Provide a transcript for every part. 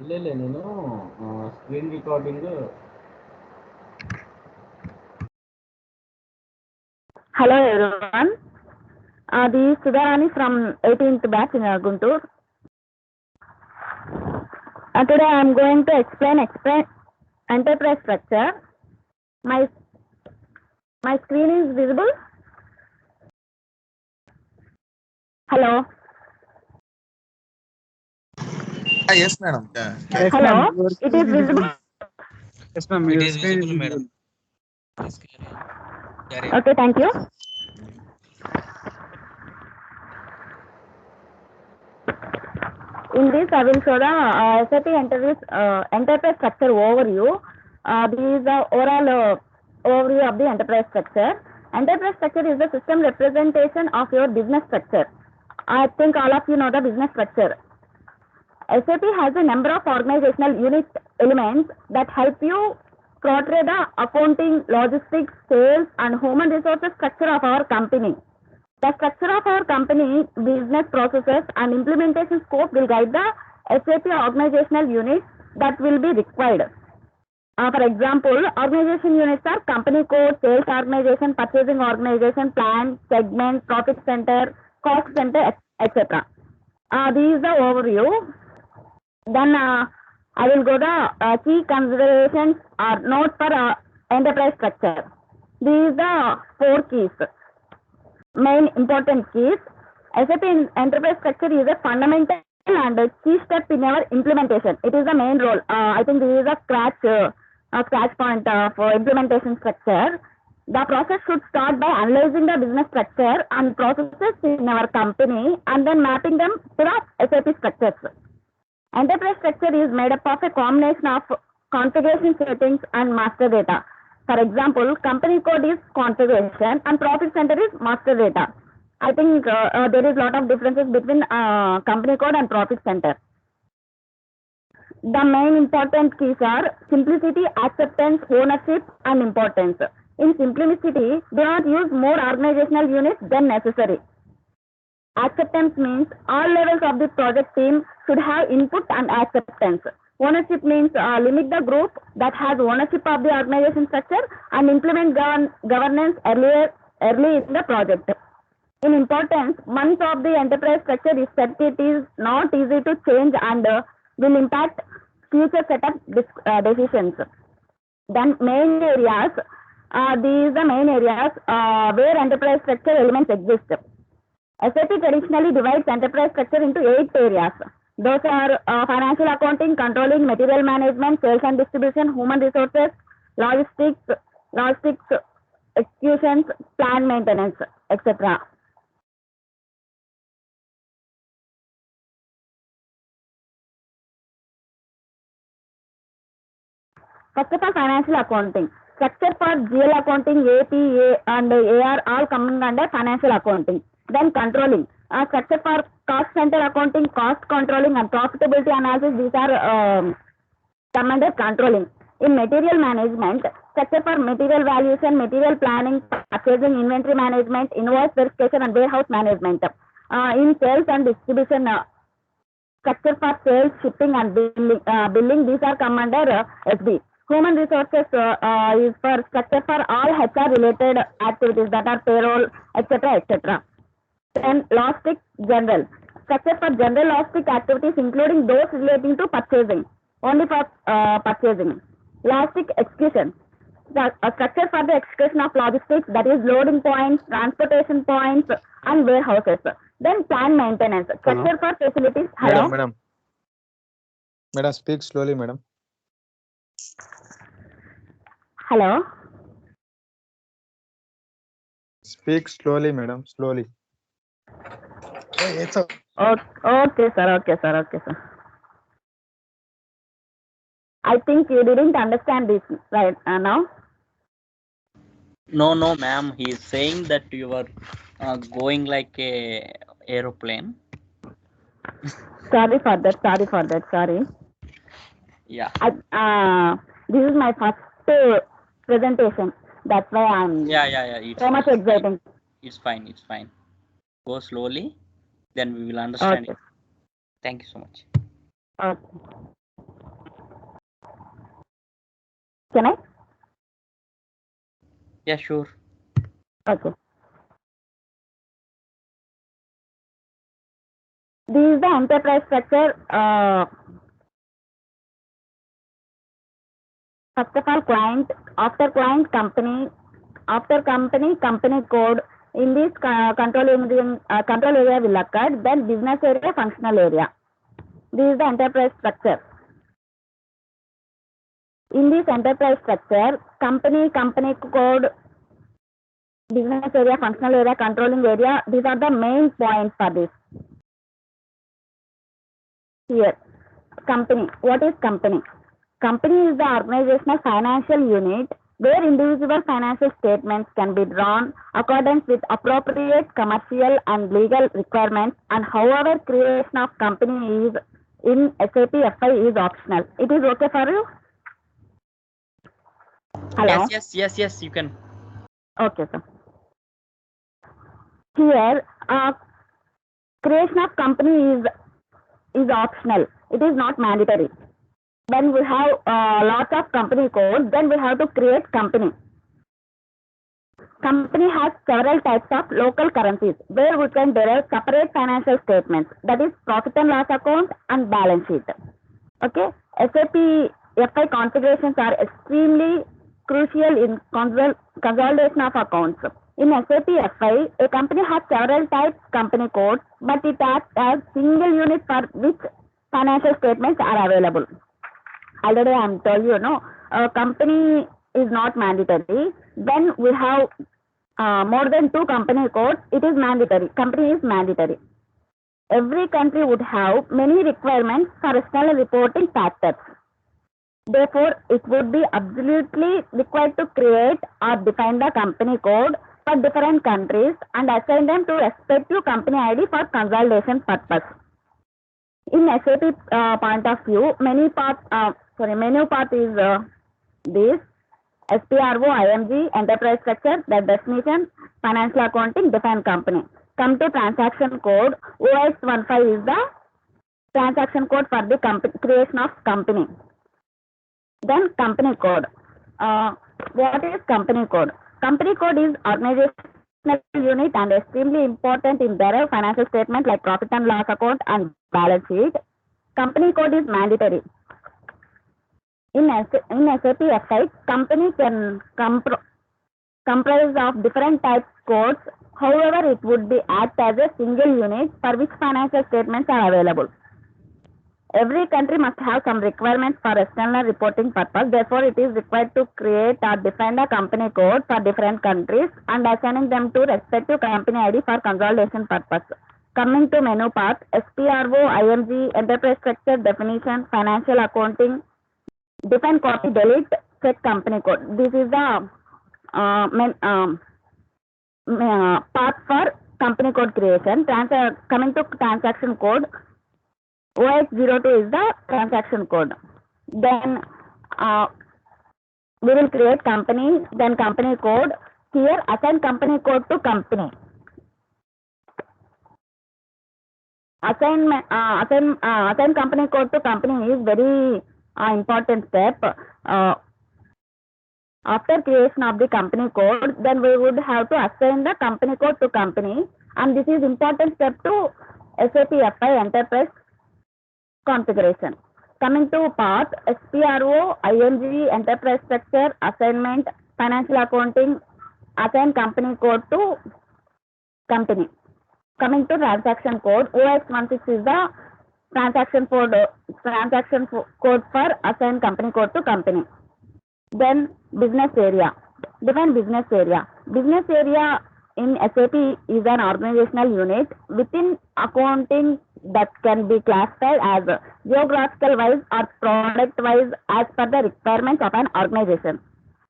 లేదు నేను screen recording. Hello everyone. This is Sudharani from 18th batch in Guntur. Today I am going to explain enterprise structure. My screen is visible. Hello. Yes, madam. Yes, Hello. ma'am. It is visible. Yes, ma'am. It Your is screen visible, madam. Yes, carry on. Okay, thank you. In this, I will show the SAP enterprise structure overview. This is the overall overview of the enterprise structure. Enterprise structure is the system representation of your business structure. I think all of you know the business structure. SAP has a number of organizational unit elements that help you portray the accounting, logistics, sales, and human resources structure of our company. The structure of our company, business processes, and implementation scope will guide the SAP organizational units that will be required. For example, organization units are company code, sales organization, purchasing organization, plan, segment, profit center, cost center, etc. This is the overview. Then I will go the key considerations or notes for enterprise structure. These are the 4 keys. Main important keys. SAP enterprise structure is a fundamental and a key step in our implementation. It is the main role. I think this is a scratch point for implementation structure. The process should start by analyzing the business structure and processes in our company and then mapping them to the SAP structures. Enterprise structure is made up of a combination of configuration settings and master data. For example, company code is configuration and profit center is master data. I think there is a lot of differences between company code and profit center. The main important keys are simplicity, acceptance, ownership, and importance. In simplicity, do not use more organizational units than necessary. Acceptance means all levels of the project team should have input and acceptance. Ownership means limit the group that has ownership of the organization structure and implement governance early in the project. In importance, once of the enterprise structure is set, it is not easy to change and will impact future setup decisions. Then main areas, these are the main areas where enterprise structure elements exist. SAP traditionally divides enterprise structure into 8 areas. Those are financial accounting, controlling, material management, sales and distribution, human resources, logistics, executions, plant maintenance, etc. First of all, financial accounting. Structure for GL accounting, AP, and AR all coming under financial accounting. Then controlling. Structure for cost center accounting, cost controlling, and profitability analysis. These are come under controlling. In material management, structure for material valuation, material planning, purchasing, inventory management, invoice verification, and warehouse management. In sales and distribution, structure for sales, shipping, and billing. These are come under SB. Human resources is for structure for all HR related activities, that are payroll, etc., etc. Then logistic general. Structure for general logistic activities, including those relating to purchasing, only for purchasing. Logistic execution. The structure for the execution of logistics, that is loading points, transportation points, and warehouses. Then plant maintenance. Structure for facilities. Hello? Madam, speak slowly, madam. Hello? Speak slowly, madam. Slowly. It's a Okay, sir. I think you didn't understand this right now. No, ma'am. He is saying that you are going like a aeroplane. Sorry for that. Yeah. This is my first presentation. That's why I'm It's so much exciting. It's fine. Go slowly, then we will understand Okay. it. Thank you so much. Okay. Can I? Yeah, sure. Okay. This is the enterprise structure. First of all, client, after client, company, after company, company code. In this control area will occur, then business area, functional area. This is the enterprise structure. In this enterprise structure, company code, business area, functional area, controlling area, these are the main points for this. Here, company. What is company? Company is the organizational financial unit where individual financial statements can be drawn accordance with appropriate commercial and legal requirements, and however creation of company is in SAP FI is optional. It is okay for you? Hello? Yes, you can. Okay, sir. Here, creation of company is optional. It is not mandatory. When we have lots of company codes, then we have to create company. Company has several types of local currencies where we can derive separate financial statements, that is profit and loss account and balance sheet. Okay, SAP FI configurations are extremely crucial in consolidation of accounts. In SAP FI, a company has several types company codes, but it acts as single unit for which financial statements are available. Already I am told you, company is not mandatory. Then we have more than 2 company codes, it is mandatory. Company is mandatory. Every country would have many requirements for external reporting factors. Therefore, it would be absolutely required to create or define the company code for different countries and assign them to respective company ID for consolidation purpose. In SAP point of view, menu path is this: SPRO, IMG, enterprise structure, the definition, financial accounting, define company. Come to transaction code, OX15 is the transaction code for the creation of company. Then company code. What is company code? Company code is organizational unit and extremely important in their financial statement like profit and loss account and balance sheet. Company code is mandatory. In SAP FI, company can comprise of different types codes. However, it would be act as a single unit for which financial statements are available. Every country must have some requirements for external reporting purpose. Therefore, it is required to create or define a company code for different countries and assigning them to respective company ID for consolidation purpose. Coming to menu path, SPRO, IMG, enterprise structure, definition, financial accounting, define, copy, delete, check company code. This is the path for company code creation. Coming to transaction code, OX02 is the transaction code. Then we will create company, then company code. Here, assign company code to company. Assign company code to company is very important step. After creation of the company code, then we would have to assign the company code to company, and this is important step to SAP FI enterprise configuration. Coming to path, SPRO, IMG, enterprise structure, assignment, financial accounting, assign company code to company. Coming to transaction code, OX16 is the transaction code for assign company code to company. Then business area. Define business area. Business area in SAP is an organizational unit within accounting that can be classified as geographical wise or product wise as per the requirements of an organization.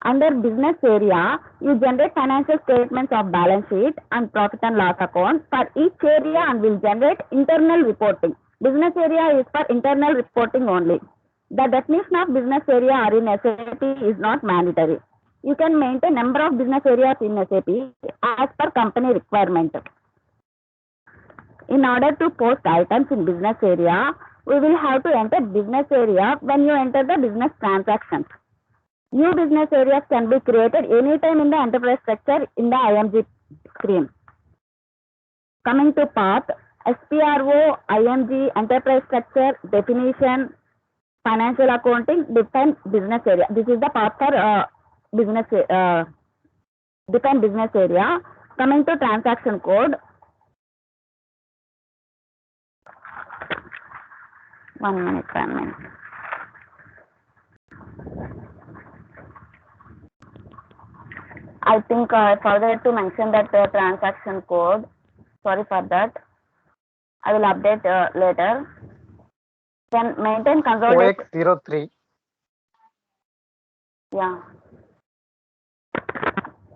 Under business area, you generate financial statements of balance sheet and profit and loss account for each area and will generate internal reporting. Business area is for internal reporting only. The definition of business area or in SAP is not mandatory. You can maintain number of business areas in SAP as per company requirement. In order to post items in business area, we will have to enter business area when you enter the business transactions. New business areas can be created anytime in the enterprise structure in the IMG screen. Coming to path, SPRO, IMG, enterprise structure, definition, financial accounting, define business area. This is the path for define business area. Coming to transaction code. One minute. I think I forgot to mention that transaction code. Sorry for that. I will update later. Can maintain consolidation. OX03. Yeah.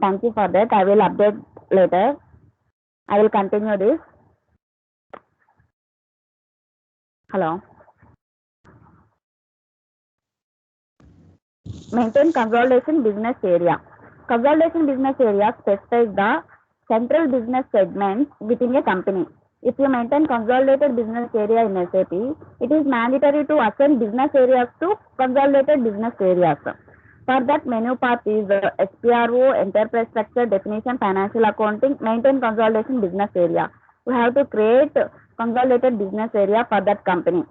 Thank you for that. I will update later. I will continue this. Hello. Maintain consolidation business area. Consolidation business area specifies the central business segments within a company. If you maintain consolidated business area in SAP, it is mandatory to assign business areas to consolidated business areas. For that, menu path is SPRO, enterprise structure, definition, financial accounting, maintain consolidation business area. We have to create consolidated business area for that company.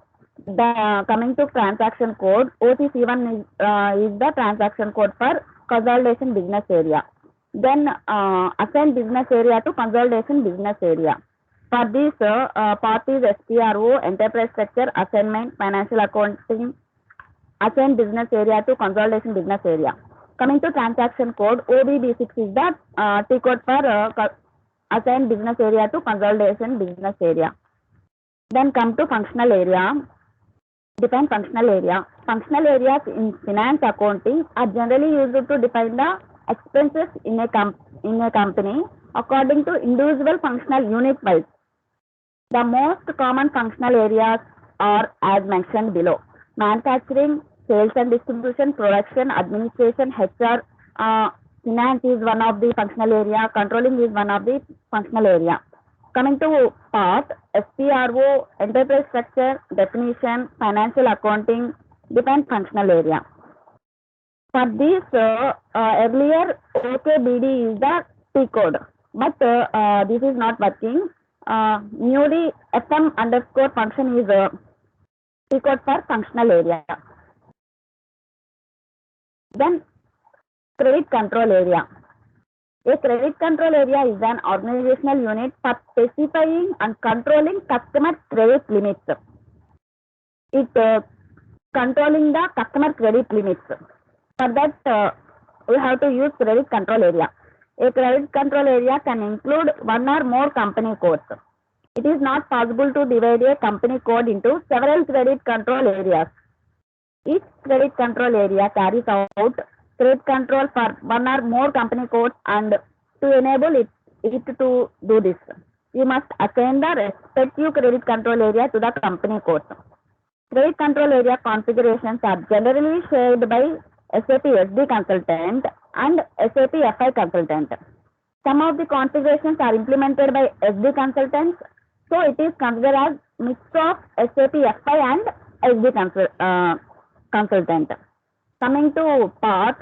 Coming to transaction code, OTC1 is the transaction code for consolidation business area. Then assign business area to consolidation business area. For this, path is SPRO, enterprise structure, assignment, financial accounting, assign business area to consolidation business area. Coming to transaction code, OBB6 is the T code for assign business area to consolidation business area. Then come to functional area. Define functional area. Functional areas in finance accounting are generally used to define the expenses in a company according to individual functional unit wise. The most common functional areas are as mentioned below: manufacturing, sales and distribution, production, administration, HR. Finance is one of the functional area. Controlling is one of the functional area. Coming to path, SPRO, enterprise structure, definition, financial accounting, define functional area. For this, earlier OKBD is the T code, but this is not working. Newly FM underscore function is T code for functional area. Then credit control area. A credit control area is an organizational unit for specifying and controlling customer credit limits. It controlling the customer credit limits. For that, we have to use credit control area. A credit control area can include one or more company codes. It is not possible to divide a company code into several credit control areas. Each credit control area carries out credit control for one or more company codes, and to enable it to do this, you must assign the respective credit control area to the company codes. Credit control area configurations are generally shared by SAP SD consultant and SAP FI consultant. Some of the configurations are implemented by SD consultants, so it is considered as mix of SAP FI and SD consultant. Coming to path,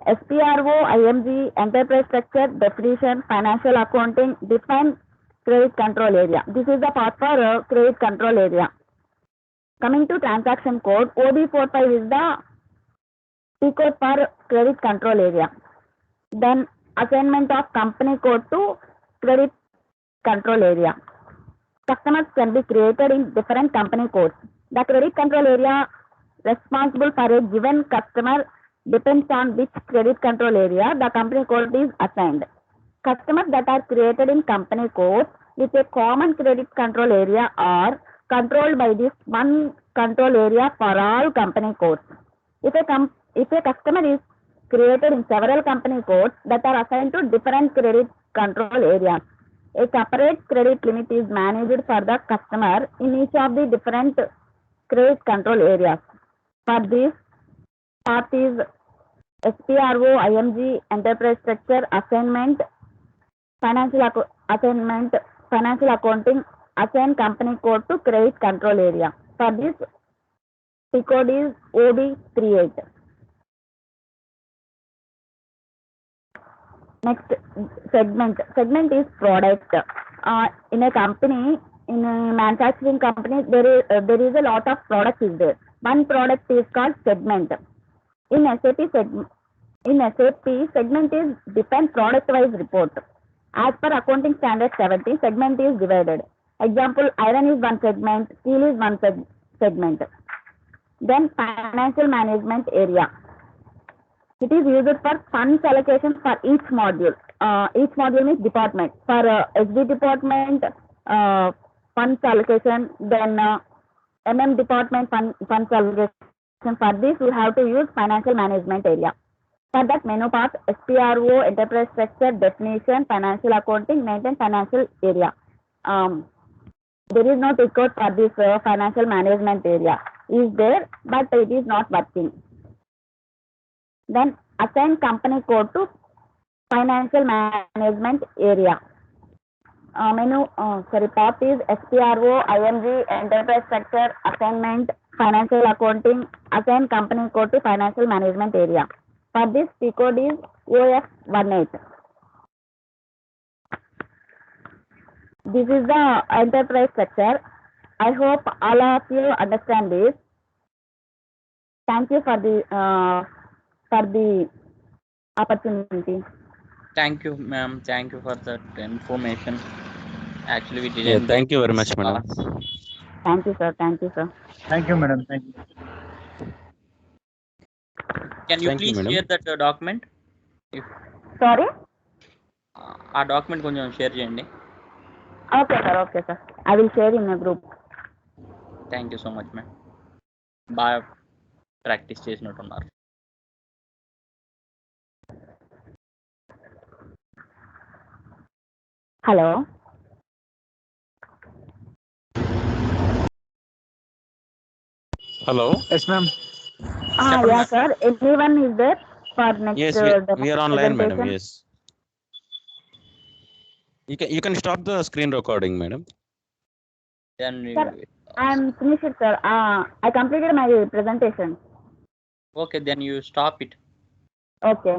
SPRO, IMG, enterprise structure, definition, financial accounting, define credit control area. This is the path for credit control area. Coming to transaction code, OB45 is the T code for credit control area. Then assignment of company code to credit control area. Customers can be created in different company codes. The credit control area responsible for a given customer depends on which credit control area the company code is assigned. Customers that are created in company codes with a common credit control area are controlled by this one control area for all company codes. If a customer is created in several company codes that are assigned to different credit control areas, a separate credit limit is managed for the customer in each of the different credit control areas. For this, path is SPRO, IMG, enterprise structure, assignment, financial accounting, assign company code to credit control area. For this, T code is OB38. Next, segment. Segment is product. In a company, in a manufacturing company, there is a lot of products is there. One product is called segment. In SAP, segment is depend product-wise report. As per accounting standard 70, segment is divided. Example, iron is one segment, steel is one segment. Then financial management area. It is used for funds allocation for each module. Each module means department. For SD department, funds allocation. Then MM department, funds allocation. For this, you have to use financial management area. For that menu path, SPRO, enterprise structure, definition, financial accounting, maintain financial area. There is no ticket for this financial management area. Is there, but it is not working. Then assign company code to financial management area. Path is SPRO, IMG, enterprise structure, assignment, financial accounting, assign company code to financial management area. For this, P code is OF18. This is the enterprise structure. I hope all of you understand this. Thank you for the opportunity. Thank you, ma'am. Thank you for that information. Actually, we Yeah, didn't. thank you very much, madam. Thank you, sir. Thank you, sir. Thank you, madam. Thank you. Can you Thank you, please madam. share that document? If Sorry? ఆ document కొంచెం share చేయండి. Okay, sir. Okay, sir. I will share in a group. Thank you so much ma'am. బాగా practice చేసినట్టున్నారు. Hello. Hello. Yes, ma'am. Yeah, sir. Anyone is there for next? Yes, we are online, madam. Yes. You can stop the screen recording, madam. Then Sir, I am finished, sir. I completed my presentation. okay, then you stop it. Okay.